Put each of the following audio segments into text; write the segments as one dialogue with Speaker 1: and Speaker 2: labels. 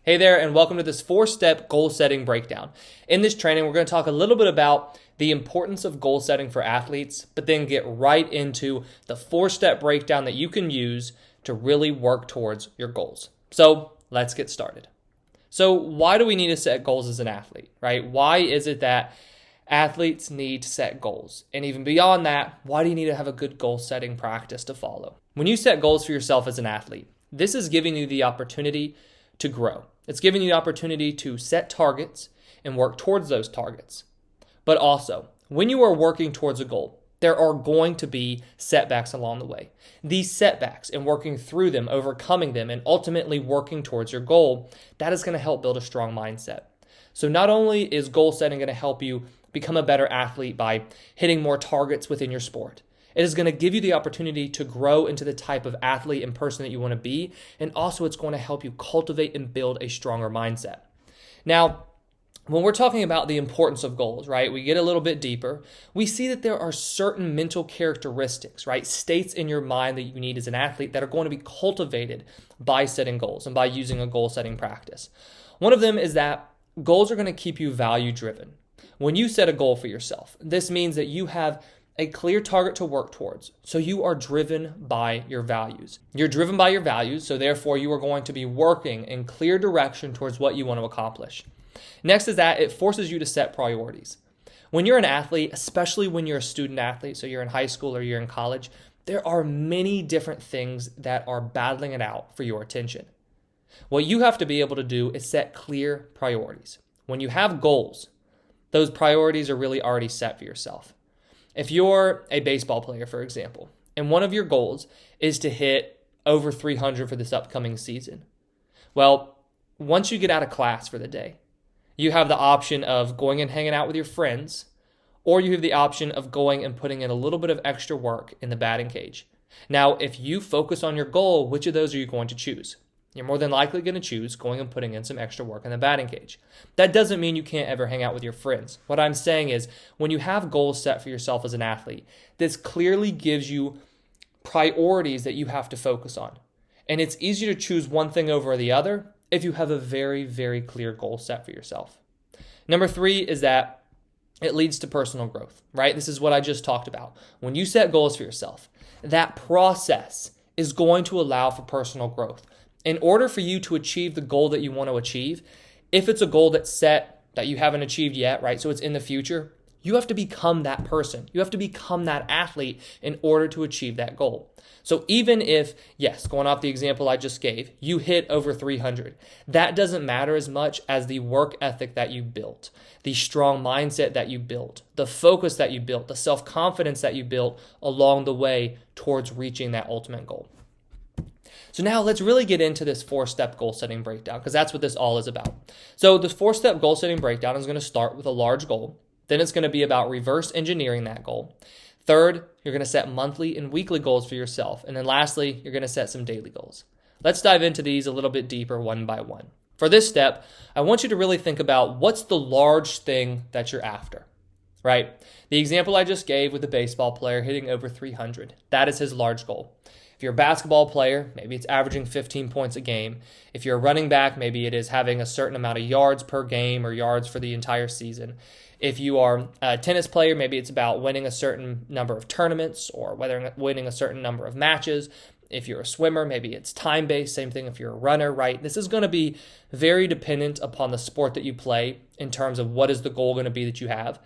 Speaker 1: Hey there, and welcome to this 4-step goal setting breakdown. In this training, we're going to talk a little bit about the importance of goal setting for athletes, but then get right into the 4-step breakdown that you can use to really work towards your goals. So let's get started. So why do we need to set goals as an athlete, right? Why is it that athletes need to set goals? And even beyond that, why do you need to have a good goal setting practice to follow? When you set goals for yourself as an athlete, this is giving you the opportunity to grow. It's giving you the opportunity to set targets and work towards those targets. But also, when you are working towards a goal, there are going to be setbacks along the way. These setbacks and working through them, overcoming them, and ultimately working towards your goal, that is going to help build a strong mindset. So not only is goal setting going to help you become a better athlete by hitting more targets within your sport, it is going to give you the opportunity to grow into the type of athlete and person that you want to be, and also it's going to help you cultivate and build a stronger mindset. Now, when we're talking about the importance of goals, right, we get a little bit deeper. We see that there are certain mental characteristics, right, states in your mind that you need as an athlete that are going to be cultivated by setting goals and by using a goal setting practice. One of them is that goals are going to keep you value driven. When you set a goal for yourself, this means that you have a clear target to work towards. So you are driven by your values. You're driven by your values, so therefore you are going to be working in clear direction towards what you want to accomplish. Next is that it forces you to set priorities. When you're an athlete, especially when you're a student athlete, so you're in high school or you're in college, there are many different things that are battling it out for your attention. What you have to be able to do is set clear priorities. When you have goals, those priorities are really already set for yourself. If you're a baseball player, for example, and one of your goals is to hit over 300 for this upcoming season, well, once you get out of class for the day, you have the option of going and hanging out with your friends, or you have the option of going and putting in a little bit of extra work in the batting cage. Now, if you focus on your goal, which of those are you going to choose? You're more than likely going to choose going and putting in some extra work in the batting cage. That doesn't mean you can't ever hang out with your friends. What I'm saying is when you have goals set for yourself as an athlete, this clearly gives you priorities that you have to focus on. And it's easier to choose one thing over the other if you have a very, very clear goal set for yourself. Number 3 is that it leads to personal growth, right? This is what I just talked about. When you set goals for yourself, that process is going to allow for personal growth. In order for you to achieve the goal that you want to achieve, if it's a goal that's set that you haven't achieved yet, right? So it's in the future, you have to become that person. You have to become that athlete in order to achieve that goal. So even if, yes, going off the example I just gave, you hit over 300, that doesn't matter as much as the work ethic that you built, the strong mindset that you built, the focus that you built, the self-confidence that you built along the way towards reaching that ultimate goal. So now let's really get into this 4-step goal setting breakdown, because that's what this all is about. So this 4-step goal setting breakdown is going to start with a large goal. Then it's going to be about reverse engineering that goal. Third, you're going to set monthly and weekly goals for yourself. And then lastly, you're going to set some daily goals. Let's dive into these a little bit deeper one by one. For this step, I want you to really think about what's the large thing that you're after, right? The example I just gave with the baseball player hitting over 300, that is his large goal. If you're a basketball player, maybe it's averaging 15 points a game. If you're a running back, maybe it is having a certain amount of yards per game or yards for the entire season. If you are a tennis player, maybe it's about winning a certain number of tournaments or winning a certain number of matches. If you're a swimmer, maybe it's time-based. Same thing if you're a runner, right? This is going to be very dependent upon the sport that you play in terms of what is the goal going to be that you have.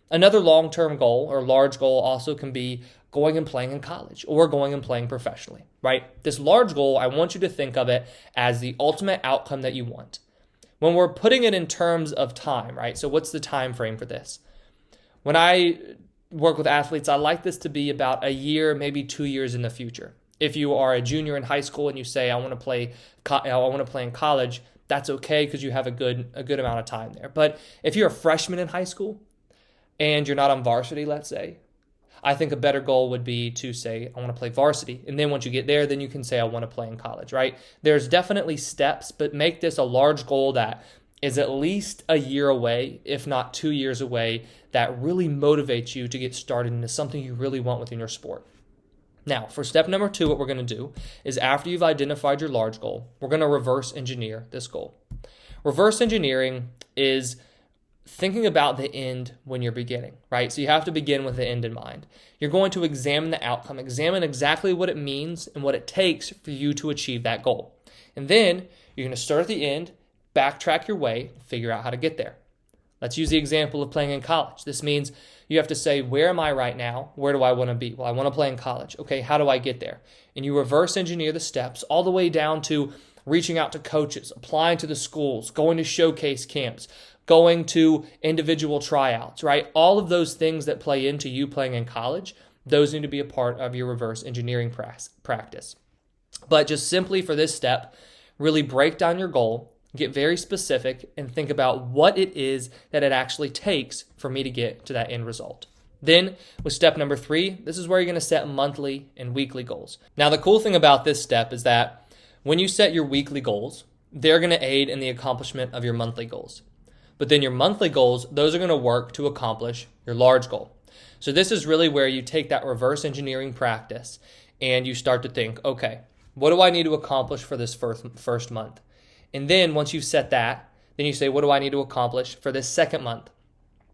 Speaker 1: Another long-term goal or large goal also can be going and playing in college or going and playing professionally, right? This large goal, I want you to think of it as the ultimate outcome that you want. When we're putting it in terms of time, right? So what's the time frame for this? When I work with athletes, I like this to be about a year, maybe 2 years in the future. If you are a junior in high school and you say, I want to play in college, that's okay because you have a good amount of time there. But if you're a freshman in high school and you're not on varsity, let's say, I think a better goal would be to say, I want to play varsity. And then once you get there, then you can say, I want to play in college, right? There's definitely steps, but make this a large goal that is at least a year away, if not 2 years away, that really motivates you to get started into something you really want within your sport. Now, for step number 2, what we're going to do is after you've identified your large goal, we're going to reverse engineer this goal. Reverse engineering is thinking about the end when you're beginning, right? So you have to begin with the end in mind. You're going to examine the outcome, examine exactly what it means and what it takes for you to achieve that goal. And then you're going to start at the end, backtrack your way, figure out how to get there. Let's use the example of playing in college. This means you have to say, where am I right now? Where do I want to be? Well, I want to play in college. Okay, how do I get there? And you reverse engineer the steps all the way down to reaching out to coaches, applying to the schools, going to showcase camps, going to individual tryouts, right? All of those things that play into you playing in college, those need to be a part of your reverse engineering practice. But just simply for this step, really break down your goal, get very specific, and think about what it is that it actually takes for me to get to that end result. Then, with step number 3, this is where you're going to set monthly and weekly goals. Now, the cool thing about this step is that when you set your weekly goals, they're going to aid in the accomplishment of your monthly goals. But then your monthly goals, those are going to work to accomplish your large goal. So this is really where you take that reverse engineering practice and you start to think, okay, what do I need to accomplish for this first month? And then once you've set that, then you say, what do I need to accomplish for this second month?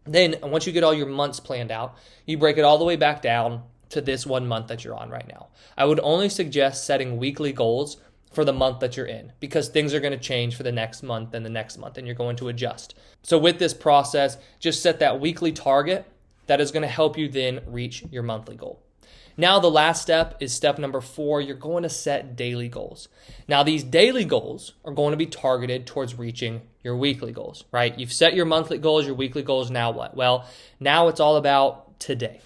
Speaker 1: Then once you get all your months planned out, you break it all the way back down to this 1 month that you're on right now. I would only suggest setting weekly goals for the month that you're in, because things are going to change for the next month and the next month, and you're going to adjust. So with this process, just set that weekly target that is going to help you then reach your monthly goal. Now, the last step is step number 4. You're going to set daily goals. Now, these daily goals are going to be targeted towards reaching your weekly goals, right? You've set your monthly goals, your weekly goals. Now what? Well, now it's all about today.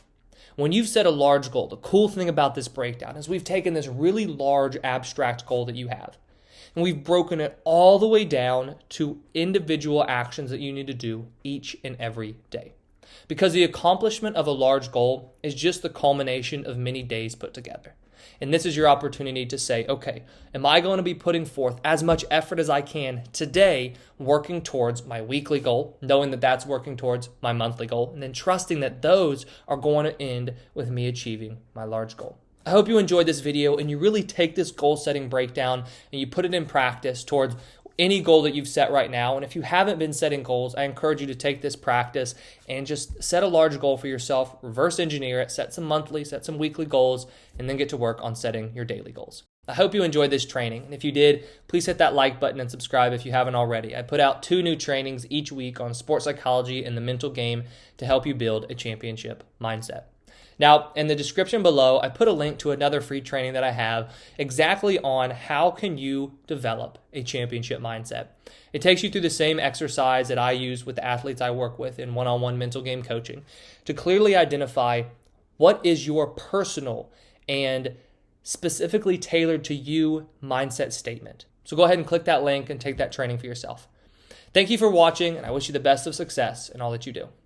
Speaker 1: When you've set a large goal, the cool thing about this breakdown is we've taken this really large abstract goal that you have, and we've broken it all the way down to individual actions that you need to do each and every day. Because the accomplishment of a large goal is just the culmination of many days put together. And this is your opportunity to say, okay, am I going to be putting forth as much effort as I can today working towards my weekly goal, knowing that that's working towards my monthly goal, and then trusting that those are going to end with me achieving my large goal. I hope you enjoyed this video and you really take this goal setting breakdown and you put it in practice towards any goal that you've set right now. And if you haven't been setting goals, I encourage you to take this practice and just set a large goal for yourself, reverse engineer it, set some monthly, set some weekly goals, and then get to work on setting your daily goals. I hope you enjoyed this training. And if you did, please hit that like button and subscribe if you haven't already. I put out 2 new trainings each week on sports psychology and the mental game to help you build a championship mindset. Now, in the description below, I put a link to another free training that I have exactly on how can you develop a championship mindset. It takes you through the same exercise that I use with the athletes I work with in one-on-one mental game coaching to clearly identify what is your personal and specifically tailored to you mindset statement. So go ahead and click that link and take that training for yourself. Thank you for watching, and I wish you the best of success in all that you do.